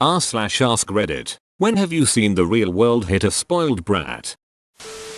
r/AskReddit. When have you seen the real world hit a spoiled brat?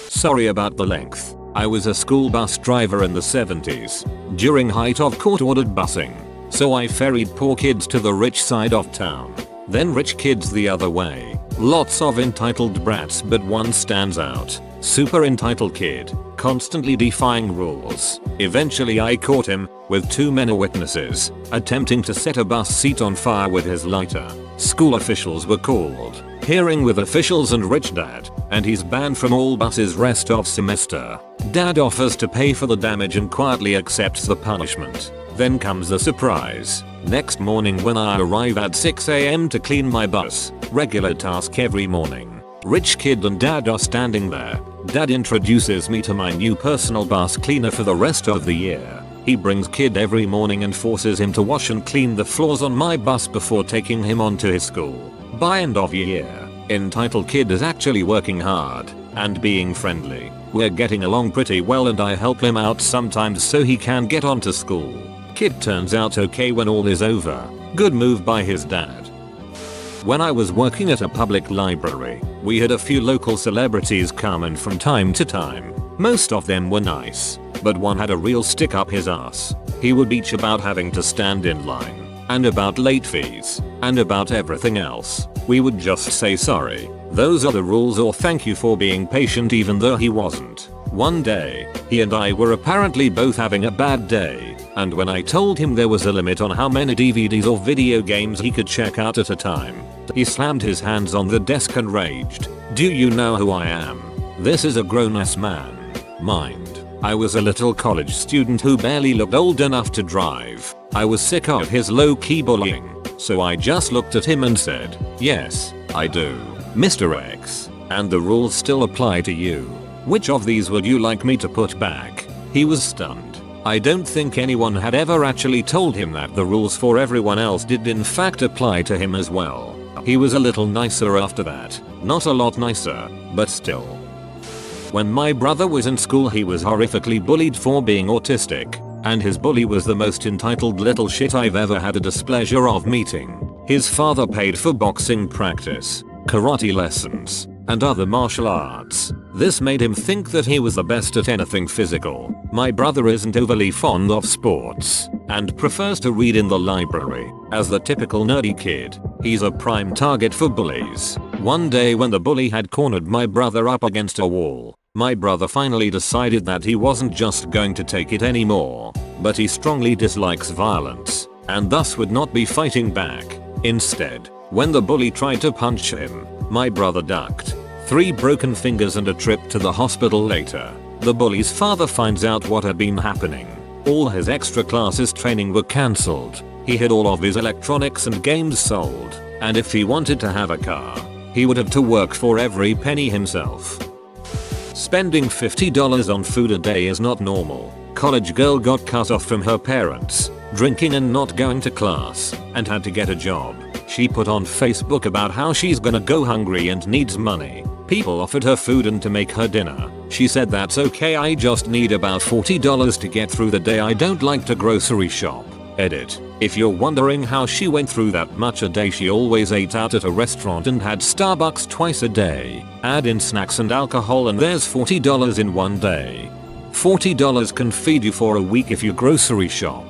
Sorry about the length. I was a school bus driver in the 70s, during height of court-ordered busing. So I ferried poor kids to the rich side of town, then rich kids the other way. Lots of entitled brats, but one stands out. Super entitled kid, constantly defying rules. Eventually I caught him, with 2 men witnesses, attempting to set a bus seat on fire with his lighter. School officials were called. Hearing with officials and rich dad, and he's banned from all buses rest of semester. Dad offers to pay for the damage and quietly accepts the punishment. Then comes the surprise. Next morning when I arrive at 6 AM to clean my bus, regular task every morning. Rich kid and dad are standing there. Dad introduces me to my new personal bus cleaner for the rest of the year. He brings kid every morning and forces him to wash and clean the floors on my bus before taking him on to his school. By end of year, entitled kid is actually working hard and being friendly. We're getting along pretty well and I help him out sometimes so he can get on to school. Kid turns out okay when all is over. Good move by his dad. When I was working at a public library, we had a few local celebrities come in from time to time. Most of them were nice, but one had a real stick up his ass. He would bitch about having to stand in line, and about late fees, and about everything else. We would just say sorry, those are the rules, or thank you for being patient, even though he wasn't. One day, he and I were apparently both having a bad day, and when I told him there was a limit on how many DVDs or video games he could check out at a time, he slammed his hands on the desk and raged. Do you know who I am? This is a grown-ass man. Mind, I was a little college student who barely looked old enough to drive. I was sick of his low-key bullying, so I just looked at him and said, yes, I do, Mr. X, and the rules still apply to you. Which of these would you like me to put back? He was stunned. I don't think anyone had ever actually told him that the rules for everyone else did in fact apply to him as well. He was a little nicer after that. Not a lot nicer, but still. When my brother was in school he was horrifically bullied for being autistic, and his bully was the most entitled little shit I've ever had the displeasure of meeting. His father paid for boxing practice, karate lessons, and other martial arts. This made him think that he was the best at anything physical. My brother isn't overly fond of sports, and prefers to read in the library. As the typical nerdy kid, he's a prime target for bullies. One day when the bully had cornered my brother up against a wall, my brother finally decided that he wasn't just going to take it anymore, but he strongly dislikes violence, and thus would not be fighting back. Instead, when the bully tried to punch him, my brother ducked. 3 broken fingers and a trip to the hospital later. The bully's father finds out what had been happening. All his extra classes training were cancelled. He had all of his electronics and games sold, and if he wanted to have a car, he would have to work for every penny himself. Spending $50 on food a day is not normal. College girl got cut off from her parents, drinking and not going to class, and had to get a job. She put on Facebook about how she's gonna go hungry and needs money. People offered her food and to make her dinner. She said that's okay, I just need about $40 to get through the day, I don't like to grocery shop. Edit. If you're wondering how she went through that much a day, she always ate out at a restaurant and had Starbucks twice a day. Add in snacks and alcohol and there's $40 in one day. $40 can feed you for a week if you grocery shop.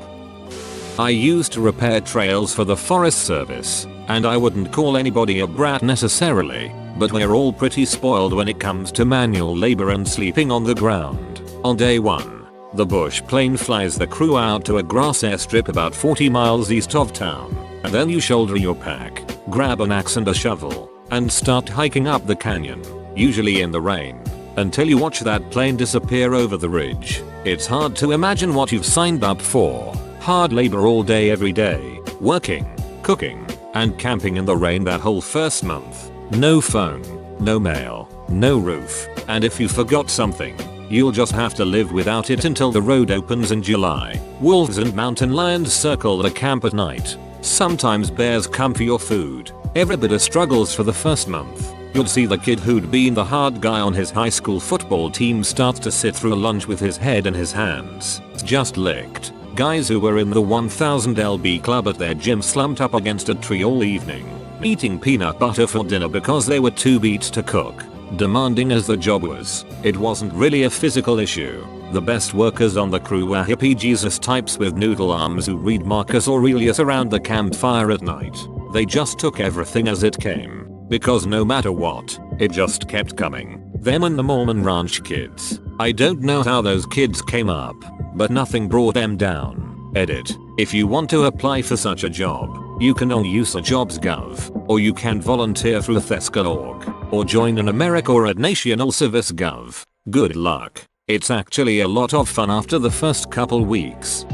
I used to repair trails for the Forest Service, and I wouldn't call anybody a brat necessarily, but we're all pretty spoiled when it comes to manual labor and sleeping on the ground. On day 1, the bush plane flies the crew out to a grass airstrip about 40 miles east of town, and then you shoulder your pack, grab an axe and a shovel, and start hiking up the canyon, usually in the rain, until you watch that plane disappear over the ridge. It's hard to imagine what you've signed up for. Hard labor all day every day, working, cooking, and camping in the rain that whole first month. No phone, no mail, no roof, and if you forgot something, you'll just have to live without it until the road opens in July. Wolves and mountain lions circle the camp at night. Sometimes bears come for your food. Every bit of struggles for the first month. You'll see the kid who'd been the hard guy on his high school football team start to sit through lunch with his head in his hands, just licked. Guys who were in the 1000 lb club at their gym slumped up against a tree all evening. eating peanut butter for dinner because they were too beat to cook. Demanding as the job was, it wasn't really a physical issue. The best workers on the crew were hippie Jesus types with noodle arms who read Marcus Aurelius around the campfire at night. They just took everything as it came, because no matter what, it just kept coming. Them and the Mormon ranch kids. I don't know how those kids came up, but nothing brought them down. Edit. If you want to apply for such a job, you can on USAJobs.gov, or you can volunteer through Thesca.org, or join an America or at National Service Gov. Good luck. It's actually a lot of fun after the first couple weeks.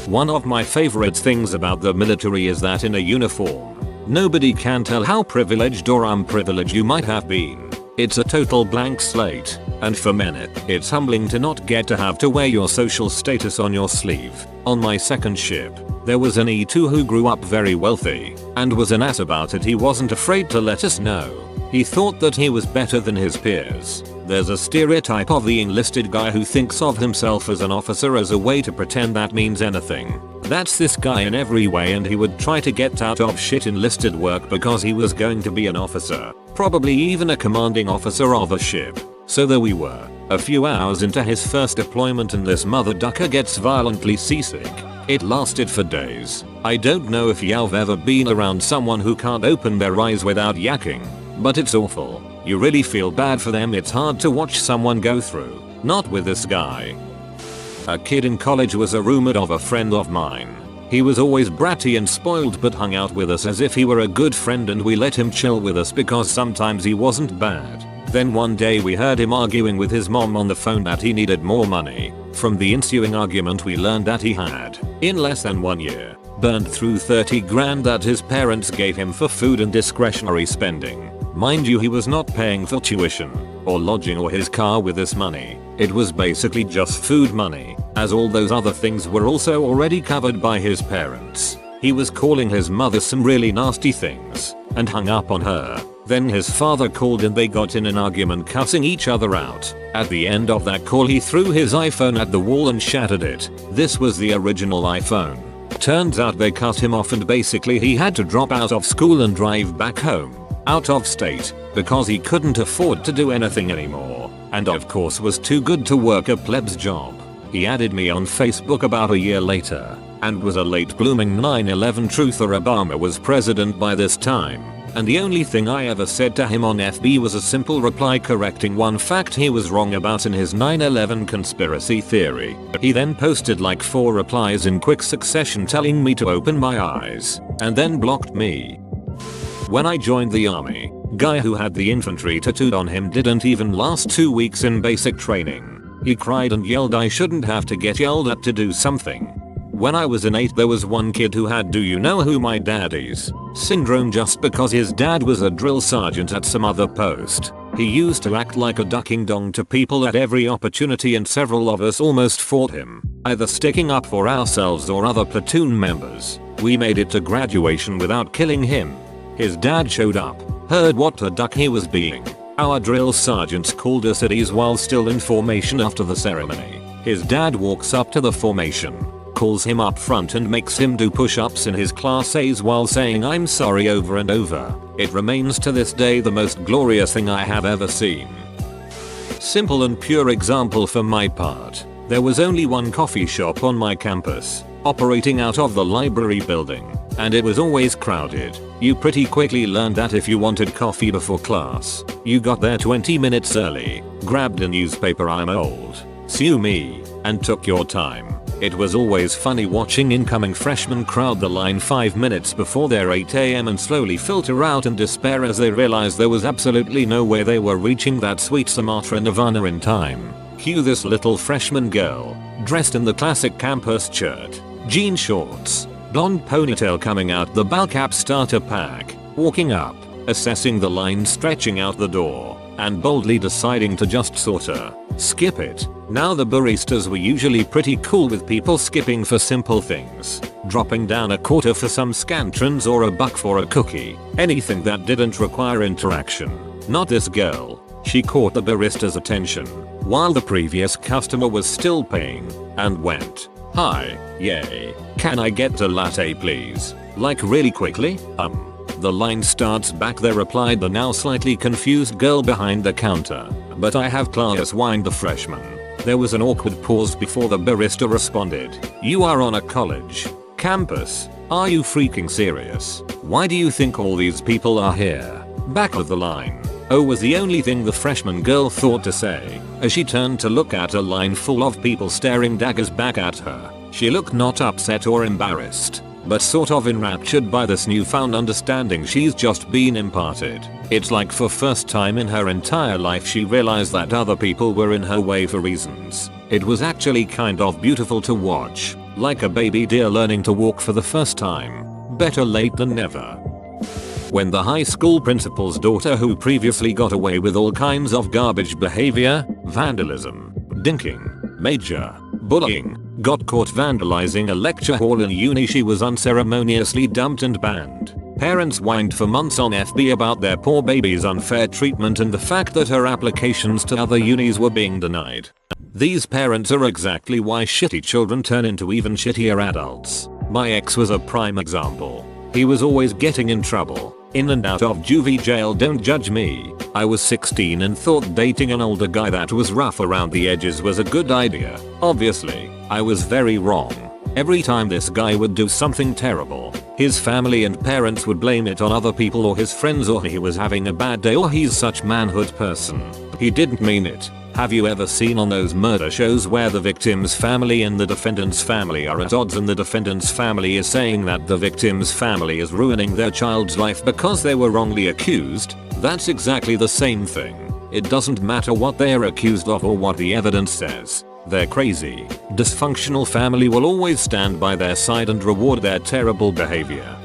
One of my favorite things about the military is that in a uniform, nobody can tell how privileged or unprivileged you might have been. It's a total blank slate, and for men it's humbling to not get to have to wear your social status on your sleeve. On my second ship, there was an E2 who grew up very wealthy, and was an ass about it. He wasn't afraid to let us know. He thought that he was better than his peers. There's a stereotype of the enlisted guy who thinks of himself as an officer as a way to pretend that means anything. That's this guy in every way, and he would try to get out of shit enlisted work because he was going to be an officer, probably even a commanding officer of a ship. So there we were, a few hours into his first deployment, and this mother ducker gets violently seasick. It lasted for days. I don't know if you've ever been around someone who can't open their eyes without yakking, but it's awful. You really feel bad for them. It's hard to watch someone go through. Not with this guy. A kid in college was a roommate of a friend of mine. He was always bratty and spoiled, but hung out with us as if he were a good friend, and we let him chill with us because sometimes he wasn't bad. Then one day we heard him arguing with his mom on the phone that he needed more money. From the ensuing argument we learned that he had, in less than 1 year, burned through 30 grand that his parents gave him for food and discretionary spending. Mind you, he was not paying for tuition, or lodging, or his car with this money. It was basically just food money, as all those other things were also already covered by his parents. He was calling his mother some really nasty things, and hung up on her. Then his father called and they got in an argument, cussing each other out. At the end of that call he threw his iPhone at the wall and shattered it. This was the original iPhone. Turns out they cut him off, and basically he had to drop out of school and drive back home, out of state, because he couldn't afford to do anything anymore, and of course was too good to work a pleb's job. He added me on Facebook about a year later, and was a late blooming 9/11 truther. Obama was president by this time, and the only thing I ever said to him on FB was a simple reply correcting one fact he was wrong about in his 9/11 conspiracy theory. He then posted like 4 replies in quick succession telling me to open my eyes, and then blocked me. When I joined the army, guy who had the infantry tattooed on him didn't even last 2 weeks in basic training. He cried and yelled I shouldn't have to get yelled at to do something. When I was in 8th, there was one kid who had "do you know who my dad is" syndrome just because his dad was a drill sergeant at some other post. He used to act like a ducking dong to people at every opportunity, and several of us almost fought him, either sticking up for ourselves or other platoon members. We made it to graduation without killing him. His dad showed up, heard what a duck he was being. Our drill sergeants called us at ease while still in formation after the ceremony. His dad walks up to the formation, calls him up front and makes him do push-ups in his class A's while saying "I'm sorry" over and over. It remains to this day the most glorious thing I have ever seen. Simple and pure example for my part. There was only one coffee shop on my campus, operating out of the library building, and it was always crowded. You pretty quickly learned that if you wanted coffee before class, you got there 20 minutes early, grabbed a newspaper, I'm old, sue me, and took your time. It was always funny watching incoming freshmen crowd the line 5 minutes before their 8 AM and slowly filter out in despair as they realized there was absolutely no way they were reaching that sweet Sumatra nirvana in time. Cue this little freshman girl, dressed in the classic campus shirt, jean shorts, blonde ponytail coming out the ballcap starter pack, walking up, assessing the line stretching out the door, and boldly deciding to just sorta skip it. Now the baristas were usually pretty cool with people skipping for simple things, dropping down a quarter for some scantrons or $1 for a cookie, anything that didn't require interaction. Not this girl. She caught the barista's attention while the previous customer was still paying, and went, "Hi, yay, can I get a latte please? Like really quickly?" The line starts back there, replied the now slightly confused girl behind the counter. But I have class, whined the freshman. There was an awkward pause before the barista responded. You are on a college campus. Are you freaking serious? Why do you think all these people are here? Back of the line. Oh, was the only thing the freshman girl thought to say as she turned to look at a line full of people staring daggers back at her. She looked not upset or embarrassed, but sort of enraptured by this newfound understanding she's just been imparted. It's like for first time in her entire life she realized that other people were in her way for reasons. It was actually kind of beautiful to watch, like a baby deer learning to walk for the first time. Better late than never. When the high school principal's daughter, who previously got away with all kinds of garbage behavior, vandalism, dinking, major bullying, got caught vandalizing a lecture hall in uni, she was unceremoniously dumped and banned. Parents whined for months on FB about their poor baby's unfair treatment and the fact that her applications to other unis were being denied. These parents are exactly why shitty children turn into even shittier adults. My ex was a prime example. He was always getting in trouble, in and out of juvie jail. Don't judge me. I was 16 and thought dating an older guy that was rough around the edges was a good idea. Obviously, I was very wrong. Every time this guy would do something terrible, his family and parents would blame it on other people or his friends, or he was having a bad day, or he's such manhood person. He didn't mean it. Have you ever seen on those murder shows where the victim's family and the defendant's family are at odds and the defendant's family is saying that the victim's family is ruining their child's life because they were wrongly accused? That's exactly the same thing. It doesn't matter what they're accused of or what the evidence says. Their crazy, dysfunctional family will always stand by their side and reward their terrible behavior.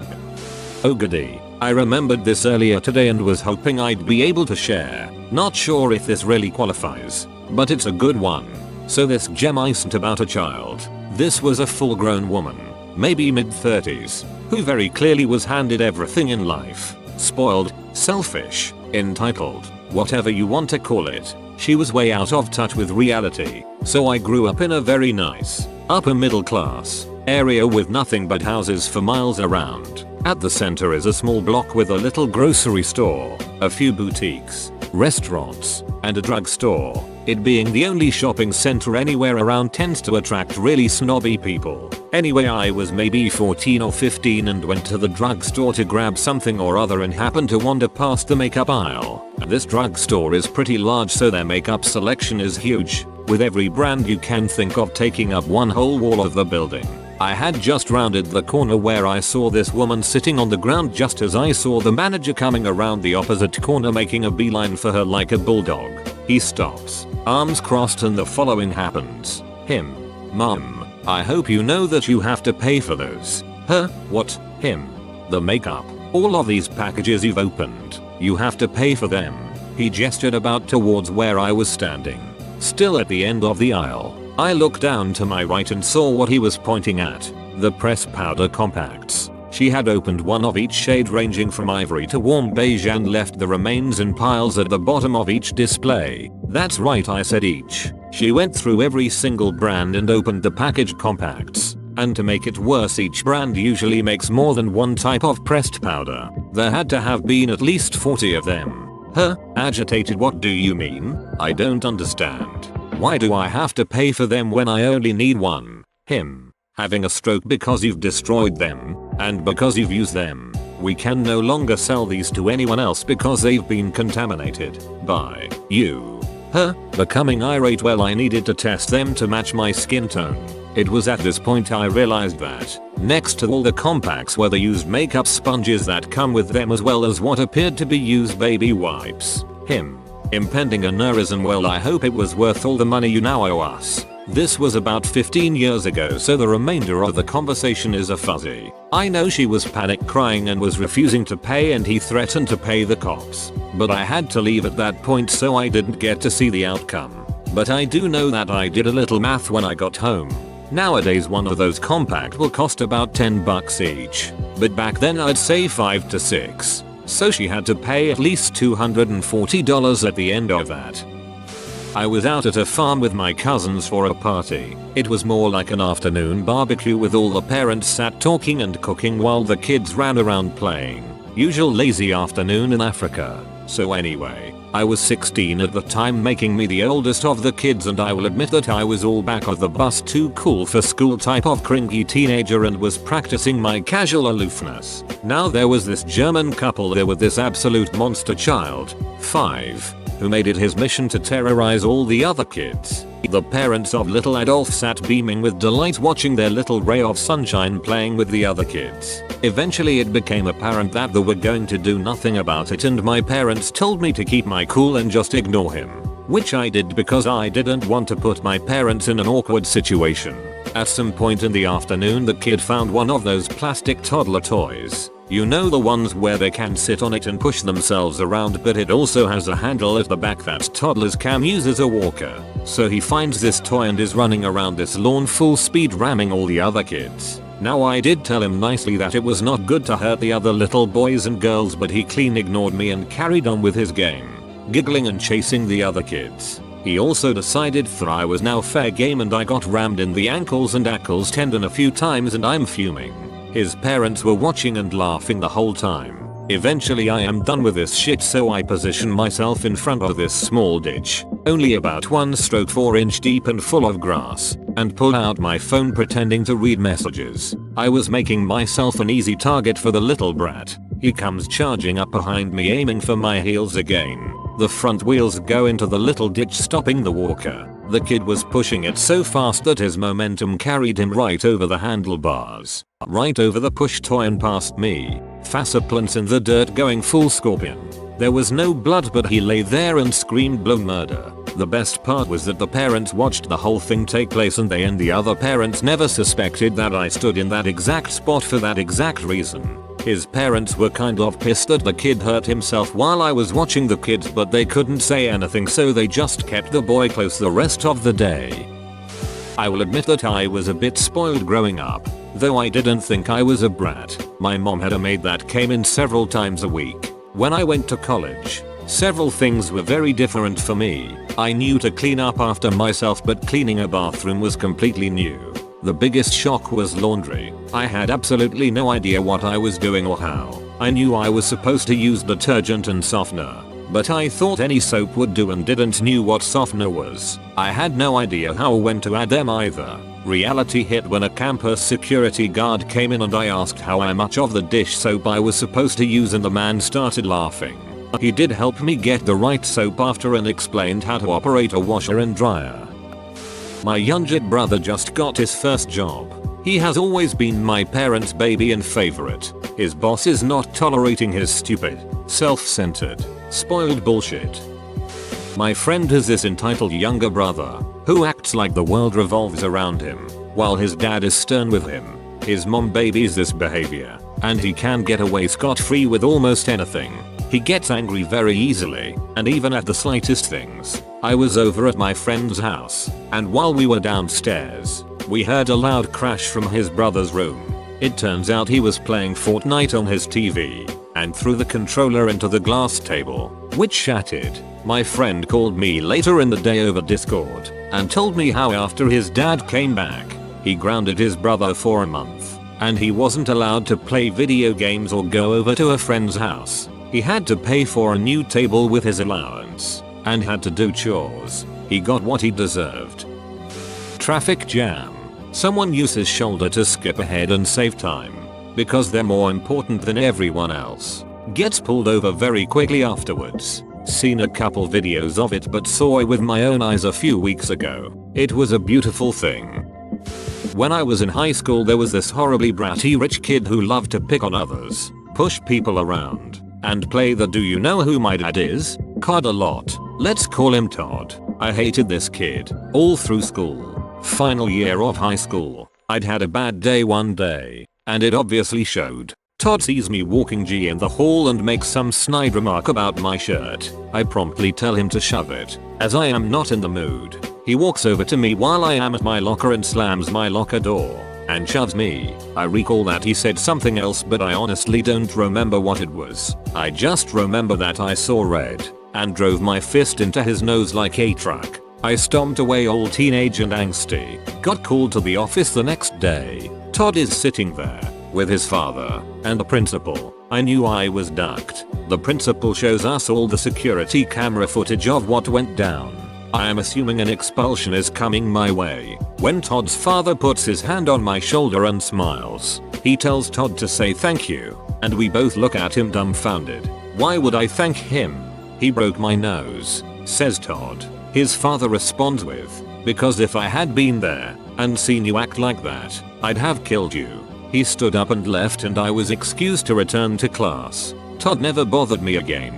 Oh goody. I remembered this earlier today and was hoping I'd be able to share. Not sure if this really qualifies, but it's a good one. So this gem isn't about a child. This was a full-grown woman, maybe mid-30s, who very clearly was handed everything in life. Spoiled, selfish, entitled, whatever you want to call it. She was way out of touch with reality. So I grew up in a very nice, upper middle class area with nothing but houses for miles around. At the center is a small block with a little grocery store, a few boutiques, restaurants, and a drugstore. It being the only shopping center anywhere around tends to attract really snobby people. Anyway, I was maybe 14 or 15 and went to the drugstore to grab something or other and happened to wander past the makeup aisle. This drugstore is pretty large, so their makeup selection is huge, with every brand you can think of taking up one whole wall of the building. I had just rounded the corner where I saw this woman sitting on the ground just as I saw the manager coming around the opposite corner making a beeline for her like a bulldog. He stops, arms crossed, and the following happens. Him. Mom, I hope you know that you have to pay for those. Huh? What? Him. The makeup. All of these packages you've opened. You have to pay for them. He gestured about towards where I was standing, still at the end of the aisle. I looked down to my right and saw what he was pointing at. The press powder compacts. She had opened one of each shade ranging from ivory to warm beige and left the remains in piles at the bottom of each display. That's right, I said each. She went through every single brand and opened the package compacts. And to make it worse, each brand usually makes more than one type of pressed powder. There had to have been at least 40 of them. Huh? Agitated. What do you mean? I don't understand. Why do I have to pay for them when I only need one? Him. Having a stroke because you've destroyed them, and because you've used them. We can no longer sell these to anyone else because they've been contaminated by you. Huh? Becoming irate. Well, I needed to test them to match my skin tone. It was at this point I realized that next to all the compacts were the used makeup sponges that come with them, as well as what appeared to be used baby wipes. Him. Impending aneurysm. Well, I hope it was worth all the money you now owe us. This was about 15 years ago, so the remainder of the conversation is a fuzzy. I know she was panic crying and was refusing to pay, and he threatened to pay the cops. But I had to leave at that point, so I didn't get to see the outcome. But I do know that I did a little math when I got home. Nowadays one of those compact will cost about $10 each. But back then I'd say 5 to 6. So she had to pay at least $240 at the end of that. I was out at a farm with my cousins for a party. It was more like an afternoon barbecue with all the parents sat talking and cooking while the kids ran around playing. Usual lazy afternoon in Africa. So anyway, I was 16 at the time, making me the oldest of the kids, and I will admit that I was all back of the bus, too cool for school type of cringy teenager, and was practicing my casual aloofness. Now there was this German couple there with this absolute monster child, 5, who made it his mission to terrorize all the other kids. The parents of little Adolf sat beaming with delight watching their little ray of sunshine playing with the other kids. Eventually it became apparent that they were going to do nothing about it, and my parents told me to keep my cool and just ignore him. Which I did because I didn't want to put my parents in an awkward situation. At some point in the afternoon the kid found one of those plastic toddler toys. You know, the ones where they can sit on it and push themselves around, but it also has a handle at the back that toddlers can use as a walker. So he finds this toy and is running around this lawn full speed, ramming all the other kids. Now I did tell him nicely that it was not good to hurt the other little boys and girls, but he clean ignored me and carried on with his game, giggling and chasing the other kids. He also decided that I was now fair game, and I got rammed in the ankles and Achilles tendon a few times, and I'm fuming. His parents were watching and laughing the whole time. Eventually I am done with this shit, so I position myself in front of this small ditch, only about 1/4 inch deep and full of grass, and pull out my phone pretending to read messages. I was making myself an easy target for the little brat. He comes charging up behind me, aiming for my heels again. The front wheels go into the little ditch, stopping the walker. The kid was pushing it so fast that his momentum carried him right over the handlebars, right over the push toy and past me, faceplants in the dirt, going full scorpion. There was no blood, but he lay there and screamed blow murder. The best part was that the parents watched the whole thing take place, and they and the other parents never suspected that I stood in that exact spot for that exact reason. His parents were kind of pissed that the kid hurt himself while I was watching the kids, but they couldn't say anything, so they just kept the boy close the rest of the day. I will admit that I was a bit spoiled growing up, though I didn't think I was a brat. My mom had a maid that came in several times a week. When I went to college, several things were very different for me. I knew to clean up after myself, but cleaning a bathroom was completely new. The biggest shock was laundry. I had absolutely no idea what I was doing or how. I knew I was supposed to use detergent and softener, but I thought any soap would do and didn't knew what softener was. I had no idea how or when to add them either. Reality hit when a campus security guard came in and I asked how much of the dish soap I was supposed to use, and the man started laughing. He did help me get the right soap after and explained how to operate a washer and dryer. My younger brother just got his first job. He has always been my parents' baby and favorite. His boss is not tolerating his stupid, self-centered, spoiled bullshit. My friend has this entitled younger brother who acts like the world revolves around him, while his dad is stern with him. His mom babies this behavior, and he can get away scot-free with almost anything. He gets angry very easily, and even at the slightest things. I was over at my friend's house, and while we were downstairs, we heard a loud crash from his brother's room. It turns out he was playing Fortnite on his TV, and threw the controller into the glass table, which shattered. My friend called me later in the day over Discord, and told me how after his dad came back, he grounded his brother for a month, and he wasn't allowed to play video games or go over to a friend's house. He had to pay for a new table with his allowance, and had to do chores. He got what he deserved. Traffic jam. Someone uses shoulder to skip ahead and save time, because they're more important than everyone else. Gets pulled over very quickly afterwards. Seen a couple videos of it, but saw it with my own eyes a few weeks ago. It was a beautiful thing. When I was in high school, there was this horribly bratty rich kid who loved to pick on others, push people around, and play the "do you know who my dad is" card a lot. Let's call him Todd. I hated this kid all through school. Final year of high school, I'd had a bad day one day, and it obviously showed. Todd sees me walking in the hall and makes some snide remark about my shirt. I promptly tell him to shove it, as I am not in the mood. He walks over to me while I am at my locker and slams my locker door, and shoves me. I recall that he said something else, but I honestly don't remember what it was. I just remember that I saw red, and drove my fist into his nose like a truck. I stomped away all teenage and angsty. Got called to the office the next day. Todd is sitting there with his father and the principal. I knew I was ducked. The principal shows us all the security camera footage of what went down. I am assuming an expulsion is coming my way when Todd's father puts his hand on my shoulder and smiles. He tells Todd to say thank you, and we both look at him dumbfounded. Why would I thank him? He broke my nose, says Todd. His father responds with, because if I had been there and seen you act like that, I'd have killed you. He stood up and left and I was excused to return to class. Todd never bothered me again.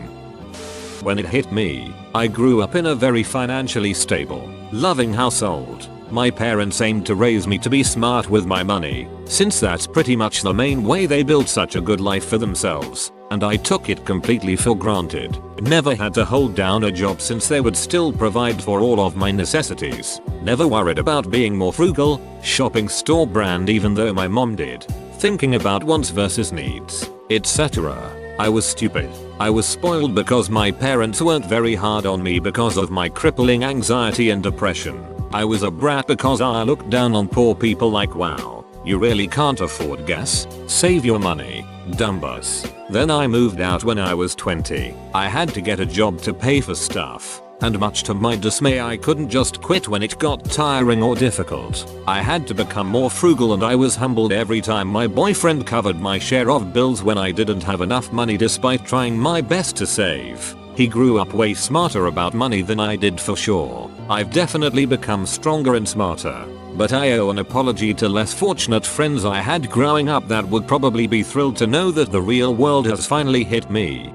When it hit me, I grew up in a very financially stable, loving household. My parents aimed to raise me to be smart with my money, since that's pretty much the main way they built such a good life for themselves, and I took it completely for granted. Never had to hold down a job since they would still provide for all of my necessities. Never worried about being more frugal, shopping store brand even though my mom did. Thinking about wants versus needs, etc. I was stupid. I was spoiled because my parents weren't very hard on me because of my crippling anxiety and depression. I was a brat because I looked down on poor people like, wow, you really can't afford gas? Save your money, dumb bus. Then I moved out when I was 20. I had to get a job to pay for stuff. And much to my dismay I couldn't just quit when it got tiring or difficult. I had to become more frugal and I was humbled every time my boyfriend covered my share of bills when I didn't have enough money despite trying my best to save. He grew up way smarter about money than I did for sure. I've definitely become stronger and smarter. But I owe an apology to less fortunate friends I had growing up that would probably be thrilled to know that the real world has finally hit me.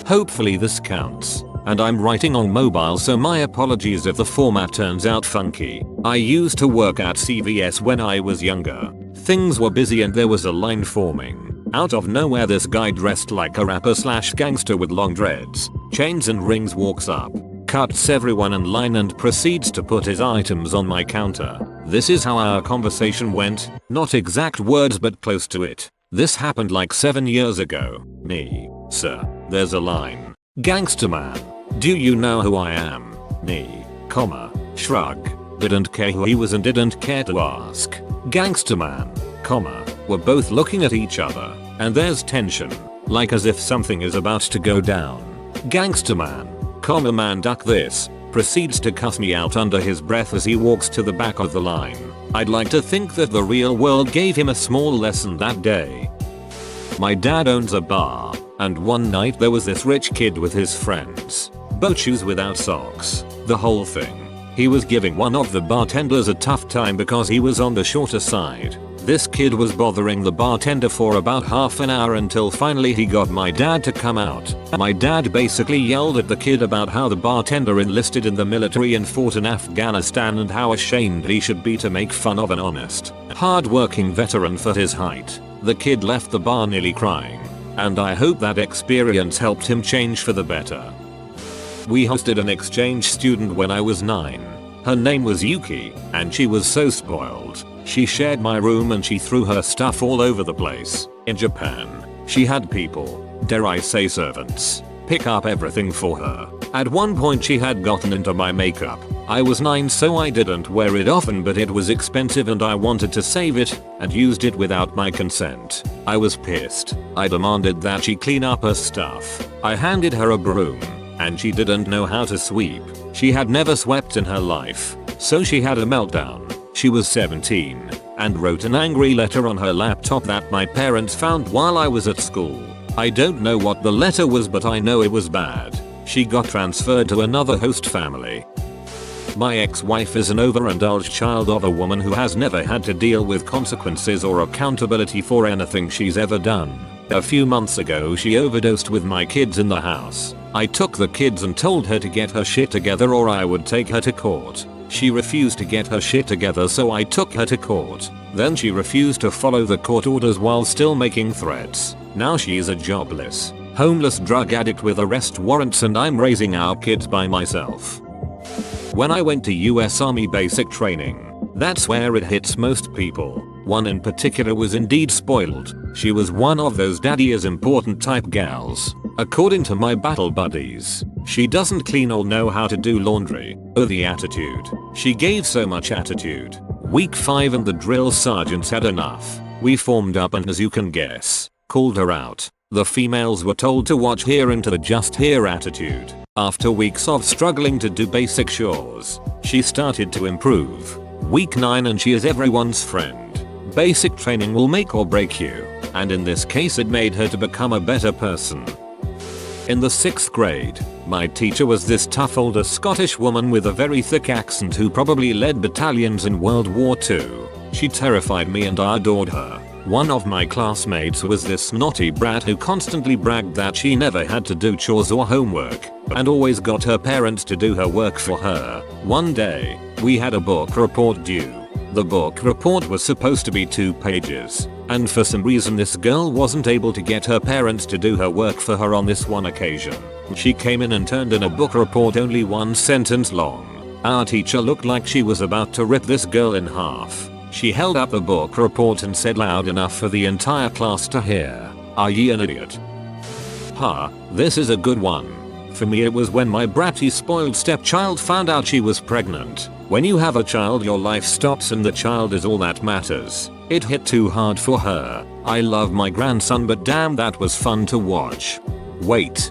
Hopefully this counts. And I'm writing on mobile so my apologies if the format turns out funky. I used to work at CVS when I was younger. Things were busy and there was a line forming. Out of nowhere this guy dressed like a rapper / gangster with long dreads, chains and rings walks up, cuts everyone in line and proceeds to put his items on my counter. This is how our conversation went, not exact words but close to it. This happened like 7 years ago. Me, sir, there's a line. Gangster man, do you know who I am? Me, comma, shrug, didn't care who he was and didn't care to ask. Gangster man, comma, we're both looking at each other, and there's tension, like as if something is about to go down. Gangster man, comma man duck this, proceeds to cuss me out under his breath as he walks to the back of the line. I'd like to think that the real world gave him a small lesson that day. My dad owns a bar, and one night there was this rich kid with his friends. Boat shoes without socks, the whole thing. He was giving one of the bartenders a tough time because he was on the shorter side. This kid was bothering the bartender for about half an hour until finally he got my dad to come out. My dad basically yelled at the kid about how the bartender enlisted in the military and fought in Afghanistan and how ashamed he should be to make fun of an honest, hard-working veteran for his height. The kid left the bar nearly crying, and I hope that experience helped him change for the better. We hosted an exchange student when I was 9. Her name was Yuki, and she was so spoiled. She shared my room and she threw her stuff all over the place. In Japan, she had people, dare I say servants, pick up everything for her. At one point she had gotten into my makeup. I was 9 so I didn't wear it often but it was expensive and I wanted to save it and used it without my consent. I was pissed. I demanded that she clean up her stuff. I handed her a broom and she didn't know how to sweep. She had never swept in her life, so she had a meltdown. She was 17 and wrote an angry letter on her laptop that my parents found while I was at school. I don't know what the letter was but I know it was bad. She got transferred to another host family. My ex-wife is an overindulged child of a woman who has never had to deal with consequences or accountability for anything she's ever done. A few months ago she overdosed with my kids in the house. I took the kids and told her to get her shit together or I would take her to court. She refused to get her shit together so I took her to court. Then she refused to follow the court orders while still making threats. Now she is a jobless, homeless drug addict with arrest warrants and I'm raising our kids by myself. When I went to US Army basic training, that's where it hits most people. One in particular was indeed spoiled. She was one of those daddy is important type gals. According to my battle buddies, she doesn't clean or know how to do laundry. Oh, the attitude. She gave so much attitude. Week 5 and the drill sergeants had enough. We formed up and as you can guess, called her out. The females were told to watch here into the just here attitude. After weeks of struggling to do basic chores, she started to improve. Week 9 and she is everyone's friend. Basic training will make or break you, and in this case it made her to become a better person. In the 6th grade, my teacher was this tough older Scottish woman with a very thick accent who probably led battalions in World War II. She terrified me and I adored her. One of my classmates was this snotty brat who constantly bragged that she never had to do chores or homework, and always got her parents to do her work for her. One day, we had a book report due. The book report was supposed to be 2 pages, and for some reason this girl wasn't able to get her parents to do her work for her on this one occasion. She came in and turned in a book report only 1 sentence long. Our teacher looked like she was about to rip this girl in half. She held up the book report and said loud enough for the entire class to hear, "Are ye an idiot?" This is a good one. For me it was when my bratty spoiled stepchild found out she was pregnant. When you have a child your life stops and the child is all that matters. It hit too hard for her. I love my grandson but damn that was fun to watch. Wait.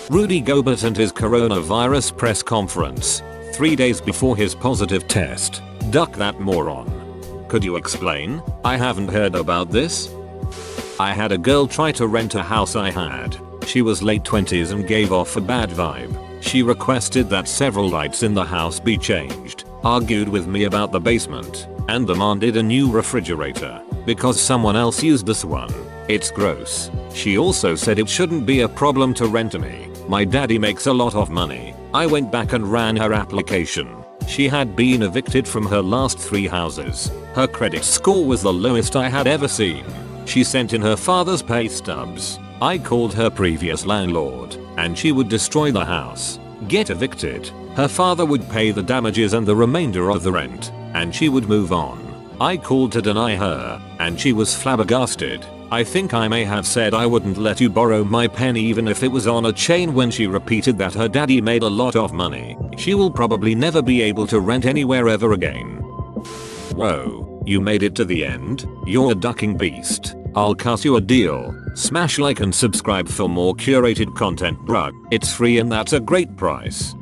Rudy Gobert and his coronavirus press conference. 3 days before his positive test. Duck that moron. Could you explain? I haven't heard about this. I had a girl try to rent a house I had. She was late 20s and gave off a bad vibe. She requested that several lights in the house be changed, argued with me about the basement, and demanded a new refrigerator because someone else used this one. It's gross. She also said it shouldn't be a problem to rent me. My daddy makes a lot of money. I went back and ran her application. She had been evicted from her last 3 houses. Her credit score was the lowest I had ever seen. She sent in her father's pay stubs. I called her previous landlord, and she would destroy the house, get evicted. Her father would pay the damages and the remainder of the rent, and she would move on. I called to deny her, and she was flabbergasted. I think I may have said I wouldn't let you borrow my pen even if it was on a chain when she repeated that her daddy made a lot of money. She will probably never be able to rent anywhere ever again. Whoa, you made it to the end? You're a ducking beast. I'll cut you a deal. Smash like and subscribe for more curated content, bruh. It's free and that's a great price.